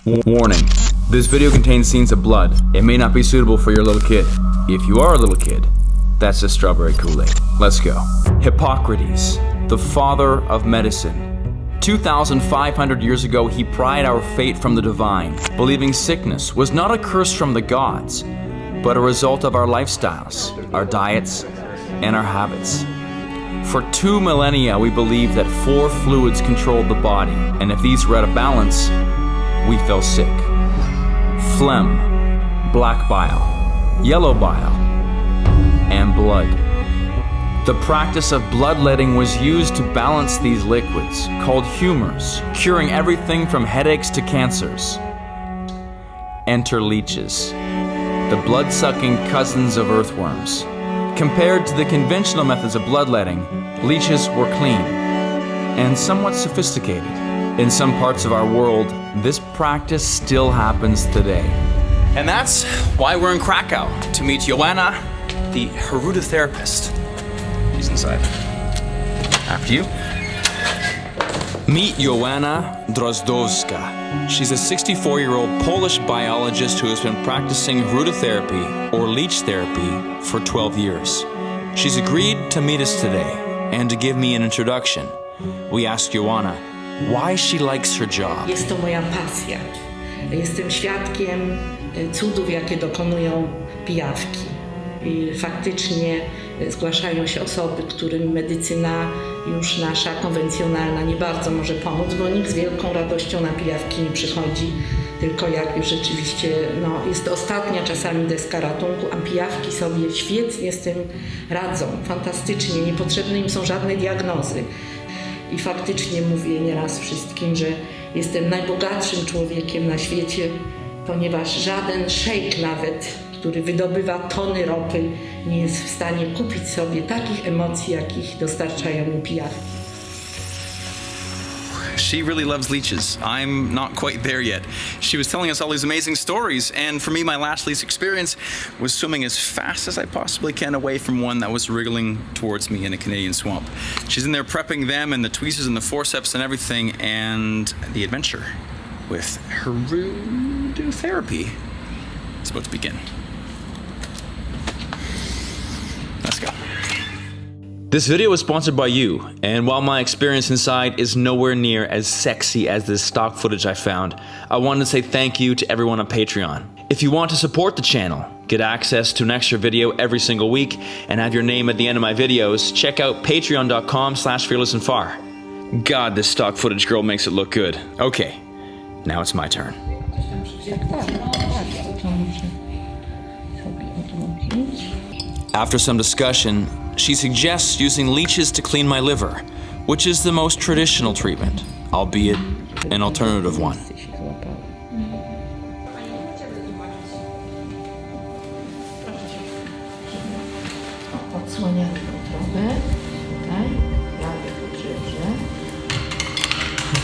Warning, this video contains scenes of blood. It may not be suitable for your little kid. If you are a little kid, that's the strawberry Kool-Aid. Let's go. Hippocrates, the father of medicine. 2,500 years ago, he pried our fate from the divine, believing sickness was not a curse from the gods, but a result of our lifestyles, our diets, and our habits. For 2 millennia, we believed that 4 fluids controlled the body, and if these were out of balance, we fell sick. Phlegm, black bile, yellow bile, and blood. The practice of bloodletting was used to balance these liquids, called humors, curing everything from headaches to cancers. Enter leeches, the blood-sucking cousins of earthworms. Compared to the conventional methods of bloodletting, leeches were clean and somewhat sophisticated. In some parts of our world, this practice still happens today. And that's why we're in Krakow, to meet Joanna, the Hirudotherapist. She's inside. After you. Meet Joanna Drozdowska. She's a 64-year-old Polish biologist who has been practicing Hirudotherapy, or Leech therapy, for 12 years. She's agreed to meet us today and to give me an introduction. We asked Joanna why she likes her job. Jest to moja pasja. Jestem świadkiem cudów, jakie dokonują pijawki. I faktycznie zgłaszają się osoby, którym medycyna już nasza konwencjonalna nie bardzo może pomóc, bo nikt z wielką radością na pijawki nie przychodzi, tylko jak już rzeczywiście jest to ostatnia czasami deska ratunku, a pijawki sobie świetnie z tym radzą, fantastycznie, niepotrzebne im są żadne diagnozy. I faktycznie mówię nieraz wszystkim, że jestem najbogatszym człowiekiem na świecie, ponieważ żaden szejk nawet, który wydobywa tony ropy, nie jest w stanie kupić sobie takich emocji, jakich dostarczają mi pijawki. She really loves leeches. I'm not quite there yet. She was telling us all these amazing stories, and for me, my last leech experience was swimming as fast as I possibly can away from one that was wriggling towards me in a Canadian swamp. She's in there prepping them and the tweezers and the forceps and everything, and the adventure with Hirudotherapy is about to begin. Let's go. This video was sponsored by you, and while my experience inside is nowhere near as sexy as this stock footage I found, I wanted to say thank you to everyone on Patreon. If you want to support the channel, get access to an extra video every single week, and have your name at the end of my videos, check out patreon.com/fearlessandfar. God, this stock footage girl makes it look good. Okay, now it's my turn. After some discussion, she suggests using leeches to clean my liver, which is the most traditional treatment, albeit an alternative one.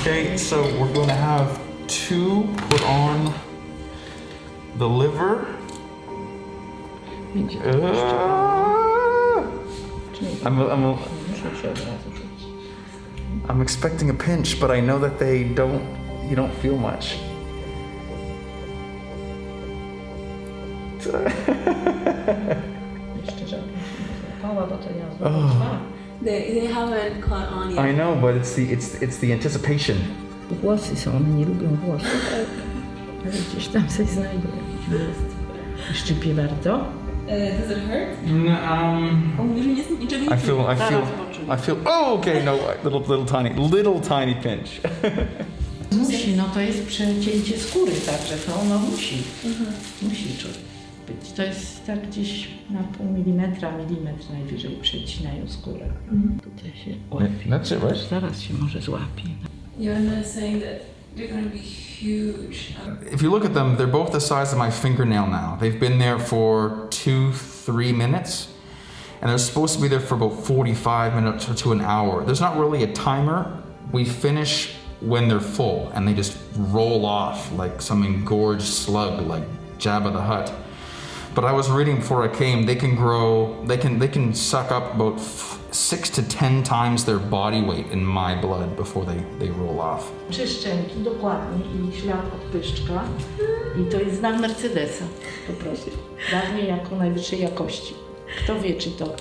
Okay, so we're going to have 2 put on the liver. I'm expecting a pinch, but I know that you don't feel much. They haven't caught on yet. I know, but it's the anticipation. Włosy są, one nie lubią włosów, ale gdzieś tam coś znajdą. Szczypie bardzo. Does it hurt? I feel. Oh, okay. No, little tiny pinch. Musi, to jest przecięcie skóry, także to musi być. To jest tak gdzieś na pół milimetra najwyżej przecinają skórę. Tutaj się That's it, right? Zaraz się może złapie. Joanna is saying that they're going to be huge. If you look at them, they're both the size of my fingernail now. They've been there for 2-3 minutes, and they're supposed to be there for about 45 minutes to an hour. There's not really a timer. We finish when they're full, and they just roll off like some engorged slug, like Jabba the Hutt. But I was reading before I came, they can suck up about 6 to 10 times their body weight in my blood before they roll off. 3 szczęki, dokładnie, i ślad od pyszczka. I to jest znak Mercedesa, po prostu. Dawniej jako najwyższej jakości. Kto wie, czy to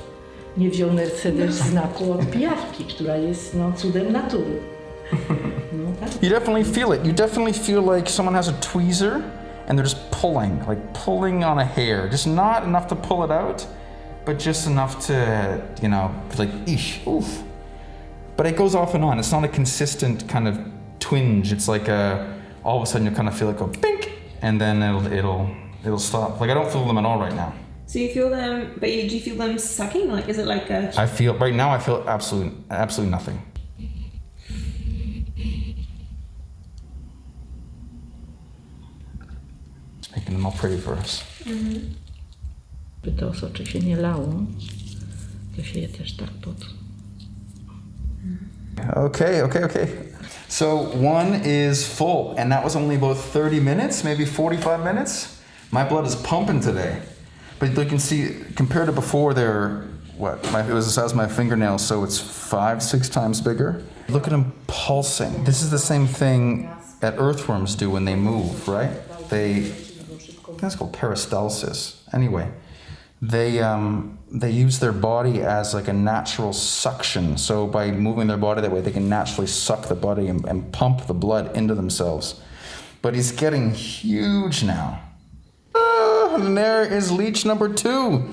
nie wziął Mercedes znaku od pijawki, która jest cudem natury. No, tak. You definitely feel it. You definitely feel like someone has a tweezer and they're just pulling on a hair. Just not enough to pull it out, but just enough to, like, eesh, oof. But it goes off and on. It's not a consistent kind of twinge. It's like all of a sudden you kind of feel like a bink, and then it'll stop. Like, I don't feel them at all right now. So you feel them, but do you feel them sucking? Like, is it like a... I feel absolutely nothing. It's making them all pretty for us. By to osocze się nie lało, to się je też tak pod... Okay. So one is full, and that was only about 30 minutes, maybe 45 minutes. My blood is pumping today. But you can see, compared to before, it was the size of my fingernail, so it's 5-6 times bigger. Look at them pulsing. This is the same thing that earthworms do when they move, right? I think it's called peristalsis. Anyway, they use their body as like a natural suction. So by moving their body that way, they can naturally suck the body and pump the blood into themselves. But he's getting huge now. And there is Leech number 2.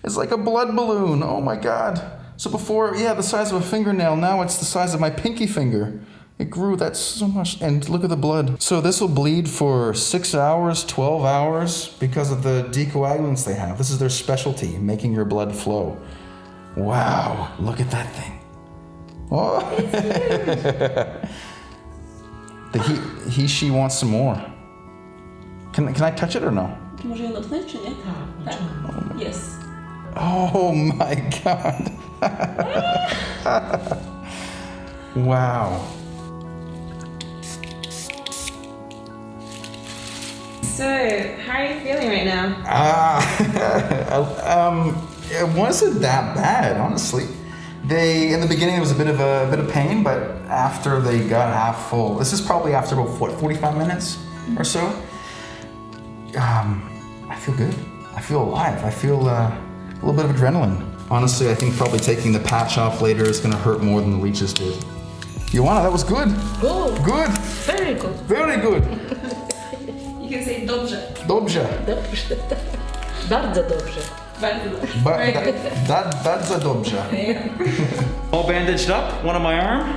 It's like a blood balloon. Oh my God. So before, the size of a fingernail. Now it's the size of my pinky finger. It grew, that's so much. And look at the blood. So this will bleed for 6 hours, 12 hours because of the decoagulants they have. This is their specialty, making your blood flow. Wow, look at that thing. Oh. She wants some more. Can I touch it or no? Może ją dotknąć, czy nie? Tak. Yes. Oh my God. Wow. So, how are you feeling right now? It wasn't that bad, honestly. In the beginning, there was a bit of pain, but after they got half full, this is probably after about 45 minutes or so. I feel good. I feel alive. I feel a little bit of adrenaline. Honestly, I think probably taking the patch off later is going to hurt more than the leeches did. Joanna, that was good. Good. Good. Very good. Very good. You can say dobrze. Dobrze. Dobrze. Bardzo dobrze. Bardzo dobrze. Bardzo dobrze. All bandaged up, one on my arm,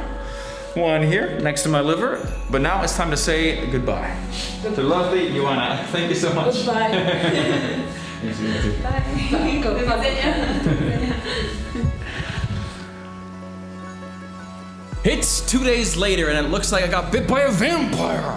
one here next to my liver. But now it's time to say goodbye. To lovely Joanna. Thank you so much. Goodbye. Bye. Do widzenia. It's 2 days later and it looks like I got bit by a vampire.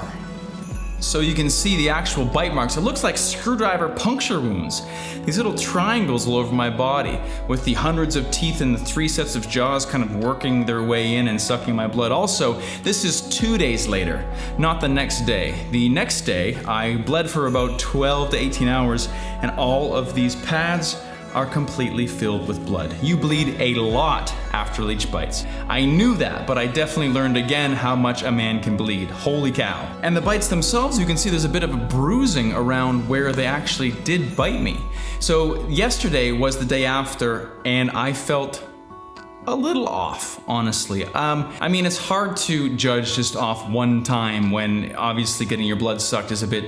So you can see the actual bite marks. It looks like screwdriver puncture wounds. These little triangles all over my body with the hundreds of teeth and the 3 sets of jaws kind of working their way in and sucking my blood. Also, this is 2 days later, not the next day. The next day, I bled for about 12 to 18 hours and all of these pads are completely filled with blood. You bleed a lot after leech bites. I knew that, but I definitely learned again how much a man can bleed. Holy cow. And the bites themselves, you can see there's a bit of a bruising around where they actually did bite me. So yesterday was the day after, and I felt a little off, honestly. I mean, it's hard to judge just off one time when obviously getting your blood sucked is a bit,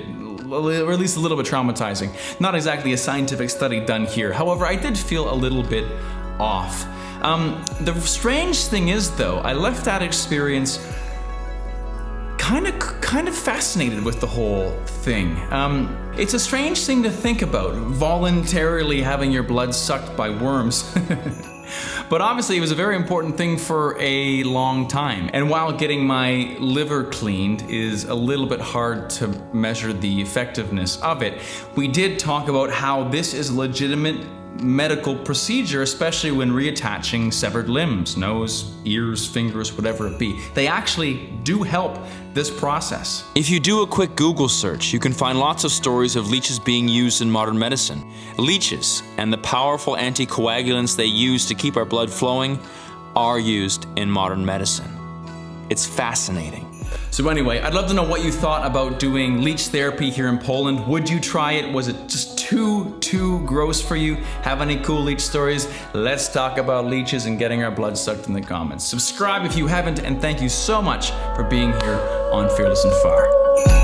or at least a little bit traumatizing. Not exactly a scientific study done here. However, I did feel a little bit off. The strange thing is, though, I left that experience kind of fascinated with the whole thing. It's a strange thing to think about, voluntarily having your blood sucked by worms. But obviously it was a very important thing for a long time. And while getting my liver cleaned is a little bit hard to measure the effectiveness of it, we did talk about how this is legitimate medical procedure, especially when reattaching severed limbs, nose, ears, fingers, whatever it be. They actually do help this process. If you do a quick Google search, you can find lots of stories of leeches being used in modern medicine. Leeches and the powerful anticoagulants they use to keep our blood flowing are used in modern medicine. It's fascinating. So anyway, I'd love to know what you thought about doing leech therapy here in Poland. Would you try it? Was it just too gross for you? Have any cool leech stories? Let's talk about leeches and getting our blood sucked in the comments. Subscribe if you haven't, and thank you so much for being here on Fearless and Far.